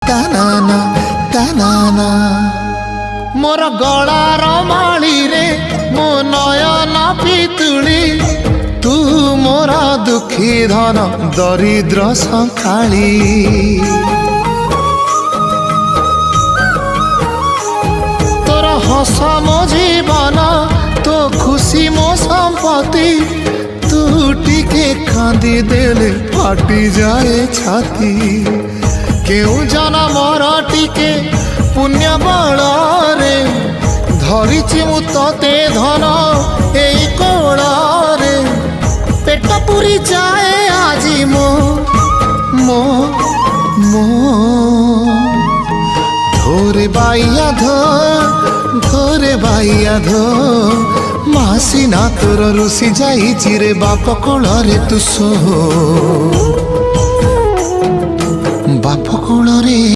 तानाना तानाना मोर गलार माली रे मो नयन पितुली तू मोरा दुखी धन दरिद्र संखाली तोर हस मो जीवन तो खुशी मो संपत्ति तू टिके कांदी देले फाटी जाए छाती केउ जनमर टिके पुण्य बल रे धरिछि मु तते धन एई कोल रे पेट पुरी जाए आजी मो मो मो धोरे बाइया धोरे बाइया धो मासी ना तोर रुसी जाई चिरे बाप कोल रे तू सो